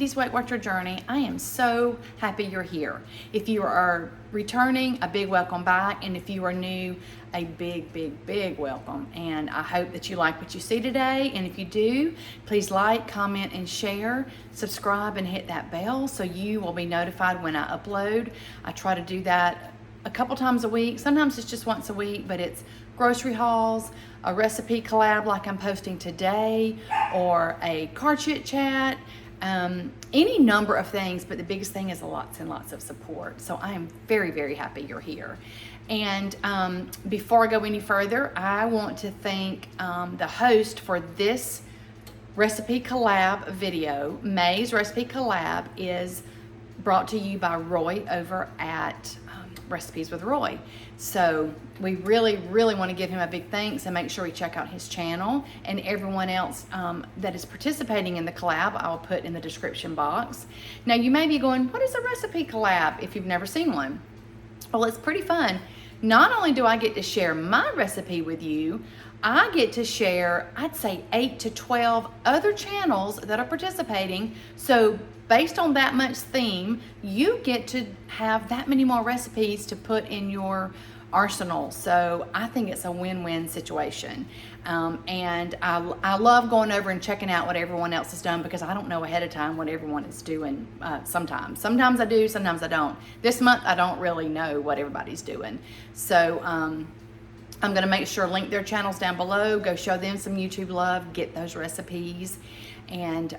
Mindy's Weight Watcher journey. I am so happy you're here. If you are returning, a big welcome back, and if you are new, a big welcome. And I hope that you like what you see today, and if you do, please like, comment, and share, subscribe, and hit that bell so you will be notified when I upload. I try to do that a couple times a week. Sometimes it's just once a week, but it's grocery hauls, a recipe collab like I'm posting today, or a car chit chat, any number of things, but the biggest thing is lots and lots of support. So I am very happy you're here. And before I go any further, I want to thank the host for this recipe collab video. May's Recipe Collab is brought to you by Roy over at Recipes with Roy. So we really want to give him a big thanks and make sure you check out his channel, and everyone else that is participating in the collab I'll put in the description box. Now you may be going, what is a recipe collab, if you've never seen one? Well, it's pretty fun. Not only do I get to share my recipe with you, I get to share, I'd say 8 to 12 other channels that are participating. So based on that much theme, you get to have that many more recipes to put in your arsenal. So I think it's a win-win situation. And I love going over and checking out what everyone else has done, because I don't know ahead of time what everyone is doing sometimes. Sometimes I do, sometimes I don't. This month I don't really know what everybody's doing. So I'm gonna make sure link their channels down below, go show them some YouTube love, get those recipes. And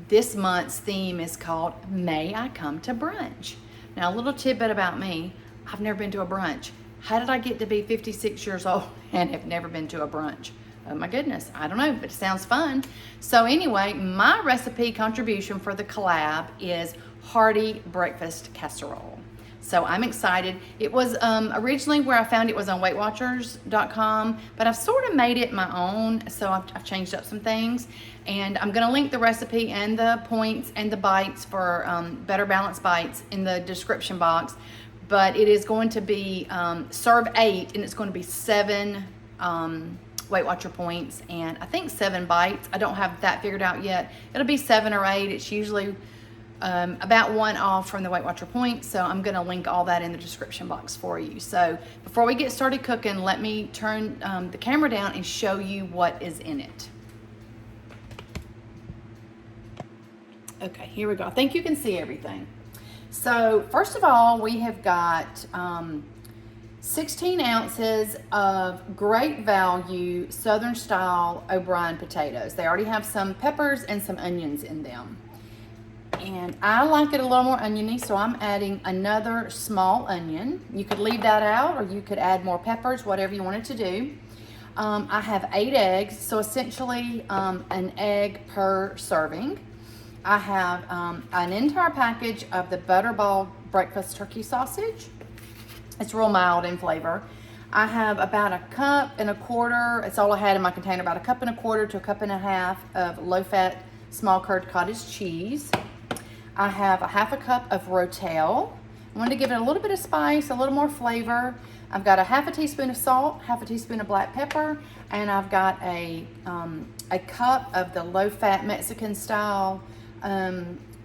this month's theme is called May I Come to Brunch. Now a little tidbit about me, I've never been to a brunch. How did I get to be 56 years old and have never been to a brunch? Oh my goodness, I don't know, but it sounds fun. So anyway, my recipe contribution for the collab is Hearty breakfast casserole. So I'm excited. It was originally where I found it was on WeightWatchers.com, but I've sort of made it my own, so I've changed up some things. And I'm gonna link the recipe and the points and the bites for Better Balanced Bites in the description box. But it is going to be serve 8, and it's going to be 7 Weight Watcher points, and I think 7 bites. I don't have that figured out yet. It'll be 7 or 8. It's usually about 1 off from the Weight Watcher points, so I'm gonna link all that in the description box for you. So before we get started cooking, let me turn the camera down and show you what is in it. Okay, here we go. I think you can see everything. So first of all, we have got 16 ounces of great value Southern style O'Brien potatoes. They already have some peppers and some onions in them. And I like it a little more oniony, so I'm adding another small onion. You could leave that out, or you could add more peppers, whatever you wanted to do. I have 8 eggs, so essentially an egg per serving. I have an entire package of the Butterball breakfast turkey sausage. It's real mild in flavor. I have about 1.25 cups, it's all I had in my container, about 1.25 cups to 1.5 cups of low-fat small curd cottage cheese. I have 1/2 cup of Rotel. I wanted to give it a little bit of spice, a little more flavor. I've got 1/2 teaspoon of salt, 1/2 teaspoon of black pepper, and I've got a cup of the low-fat Mexican style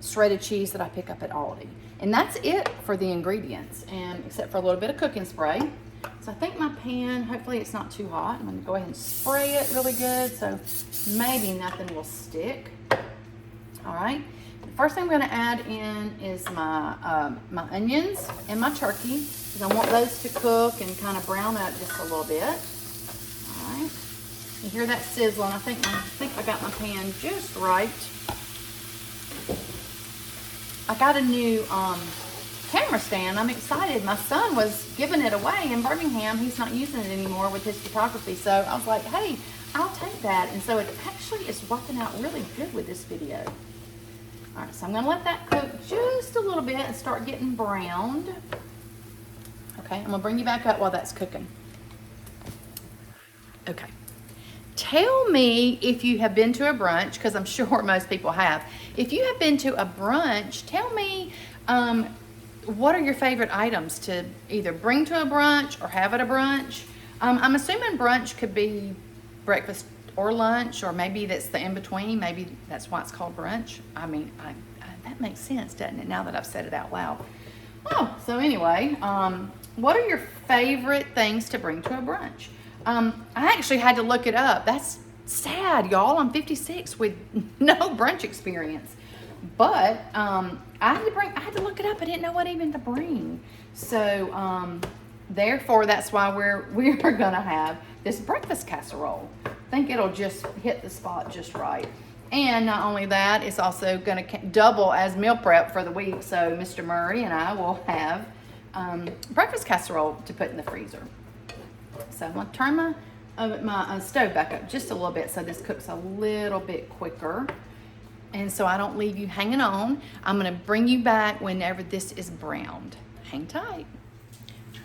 shredded cheese that I pick up at Aldi. And that's it for the ingredients, and except for a little bit of cooking spray. So I think my pan, hopefully it's not too hot. I'm gonna go ahead and spray it really good so maybe nothing will stick. All right. First thing I'm going to add in is my my onions and my turkey, because I want those to cook and kind of brown up just a little bit. All right, you hear that sizzling? I think I got my pan just right. I got a new camera stand. I'm excited. My son was giving it away in Birmingham. He's not using it anymore with his photography, so I was like, hey, I'll take that. And so it actually is working out really good with this video. All right, so I'm gonna let that cook just a little bit and start getting browned. Okay, I'm gonna bring you back up while that's cooking. Okay, tell me if you have been to a brunch, because I'm sure most people have. If you have been to a brunch, tell me what are your favorite items to either bring to a brunch or have at a brunch. I'm assuming brunch could be breakfast or lunch, or maybe that's the in-between. Maybe that's why it's called brunch. I mean, that makes sense, doesn't it, now that I've said it out loud? Oh, so anyway, what are your favorite things to bring to a brunch? I actually had to look it up. That's sad, y'all. I'm 56 with no brunch experience. But I had to look it up. I didn't know what even to bring. So therefore, that's why we're gonna have this breakfast casserole. I think it'll just hit the spot just right. And not only that, it's also gonna double as meal prep for the week. So Mr. Murray and I will have breakfast casserole to put in the freezer. So I'm gonna turn my stove back up just a little bit so this cooks a little bit quicker. And so I don't leave you hanging on. I'm gonna bring you back whenever this is browned. Hang tight.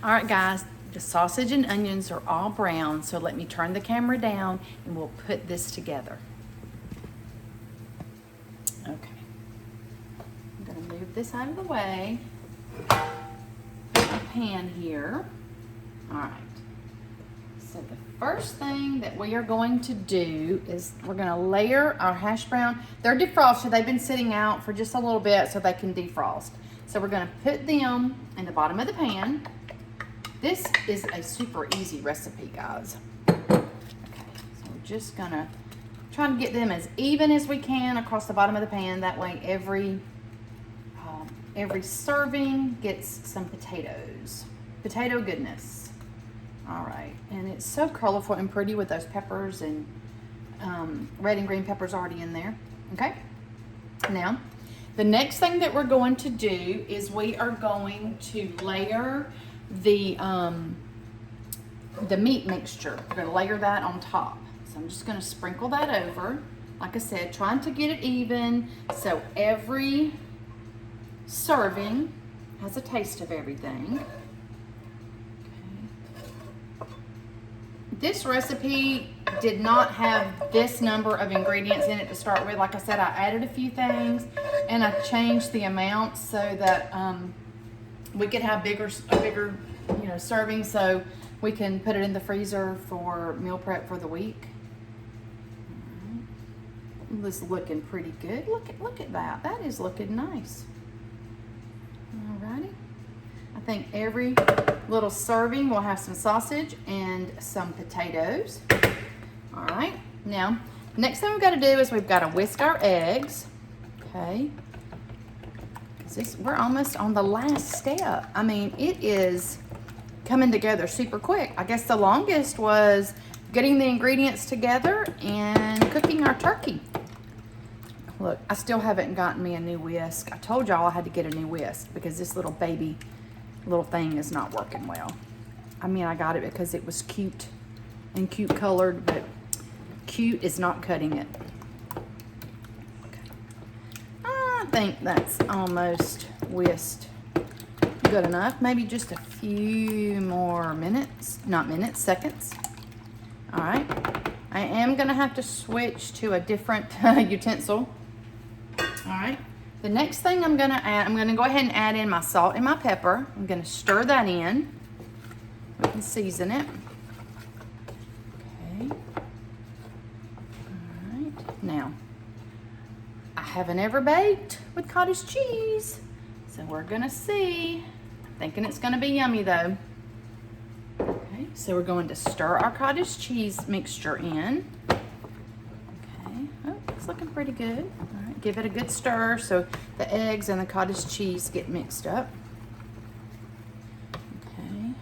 All right, guys, the sausage and onions are all brown, so let me turn the camera down and we'll put this together. Okay. I'm gonna move this out of the way. Put my pan here. All right. So the first thing that we are going to do is we're gonna layer our hash brown. They're defrosted. They've been sitting out for just a little bit so they can defrost. So we're gonna put them in the bottom of the pan. This is a super easy recipe, guys. Okay, so we're just gonna try to get them as even as we can across the bottom of the pan. That way every serving gets some potatoes. Potato goodness. All right, and it's so colorful and pretty with those peppers and red and green peppers already in there. Okay, now the next thing that we're going to do is we are going to layer the meat mixture. We're going to layer that on top. So I'm just going to sprinkle that over. Like I said, trying to get it even so every serving has a taste of everything. This recipe did not have this number of ingredients in it to start with. Like I said, I added a few things and I changed the amount so that we could have a bigger serving, so we can put it in the freezer for meal prep for the week. This is looking pretty good. Look at that. That is looking nice. Alrighty. I think every little serving will have some sausage and some potatoes. All right, now, next thing we've got to do is we've got to whisk our eggs, okay? We're almost on the last step. I mean, it is coming together super quick. I guess the longest was getting the ingredients together and cooking our turkey. Look, I still haven't gotten me a new whisk. I told y'all I had to get a new whisk because this little thing is not working well. I mean, I got it because it was cute and cute colored, but cute is not cutting it. Okay. I think that's almost whisked good enough. Maybe just a few more minutes, not minutes, seconds. All right. I am gonna have to switch to a different utensil. All right. The next thing I'm gonna add, I'm gonna go ahead and add in my salt and my pepper. I'm gonna stir that in. We can season it. Okay. All right. Now, I haven't ever baked with cottage cheese, so we're gonna see. I'm thinking it's gonna be yummy though. Okay, so we're going to stir our cottage cheese mixture in. Okay, oh, it's looking pretty good. All right, give it a good stir so the eggs and the cottage cheese get mixed up. Okay.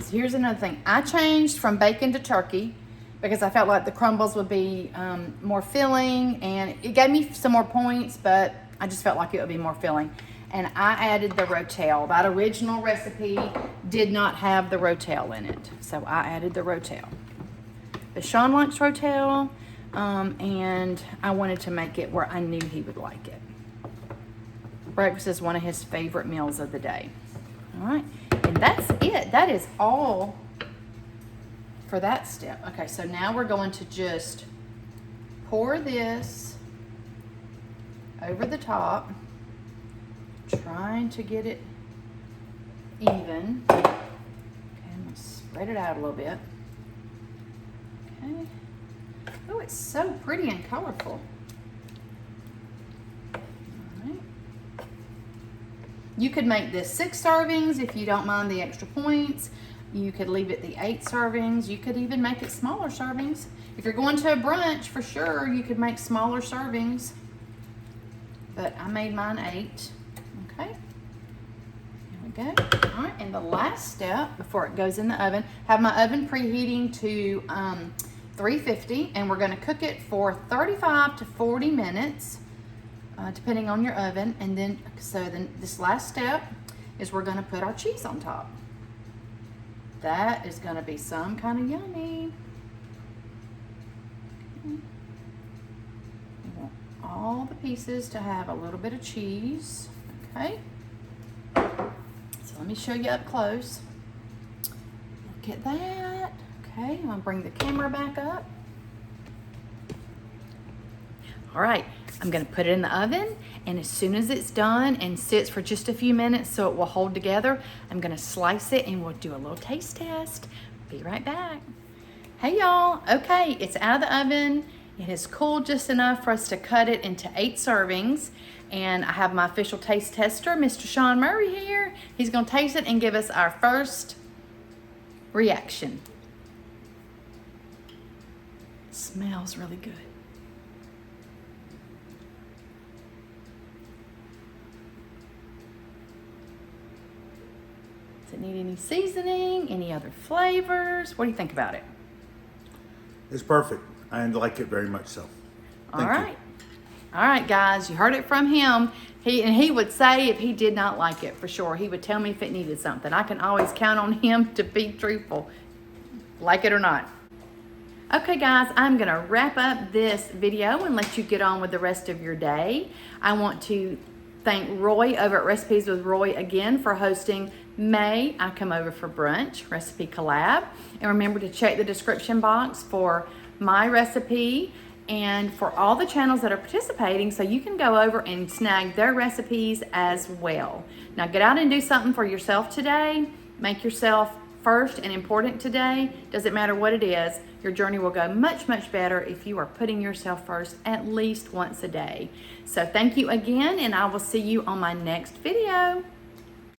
So here's another thing. I changed from bacon to turkey because I felt like the crumbles would be more filling, and it gave me some more points, but I just felt like it would be more filling. And I added the rotel. That original recipe did not have the rotel in it, so I added the rotel. But Sean likes rotel, and I wanted to make it where I knew he would like it. Breakfast is one of his favorite meals of the day. All right, and that's it. That is all for that step. Okay, so now we're going to just pour this over the top, trying to get it even. Okay, I'm gonna spread it out a little bit. Okay. Oh, it's so pretty and colorful. All right. You could make this 6 servings if you don't mind the extra points. You could leave it the 8 servings. You could even make it smaller servings. If you're going to a brunch, for sure, you could make smaller servings. But I made mine 8. Okay. There we go. All right, and the last step before it goes in the oven, have my oven preheating to 350, and we're gonna cook it for 35 to 40 minutes, depending on your oven. And then, this last step is we're gonna put our cheese on top. That is gonna be some kind of yummy. We want all the pieces to have a little bit of cheese, okay? So let me show you up close. Look at that. Okay, I'm gonna bring the camera back up. All right, I'm gonna put it in the oven, and as soon as it's done and sits for just a few minutes so it will hold together, I'm gonna slice it and we'll do a little taste test. Be right back. Hey y'all, okay, it's out of the oven. It has cooled just enough for us to cut it into 8 servings. And I have my official taste tester, Mr. Sean Murray here. He's gonna taste it and give us our first reaction. Smells really good. Does it need any seasoning, any other flavors? What do you think about it? It's perfect. I like it very much so. Thank you. All right, guys, you heard it from him. He would say if he did not like it, for sure. He would tell me if it needed something. I can always count on him to be truthful, like it or not. Okay, guys, I'm gonna wrap up this video and let you get on with the rest of your day. I want to thank Roy over at Recipes with Roy again for hosting May I Come Over for Brunch Recipe Collab. And remember to check the description box for my recipe and for all the channels that are participating so you can go over and snag their recipes as well. Now get out and do something for yourself today. Make yourself first and important today. Doesn't matter what it is. Your journey will go much, much better if you are putting yourself first at least once a day. So thank you again, and I will see you on my next video.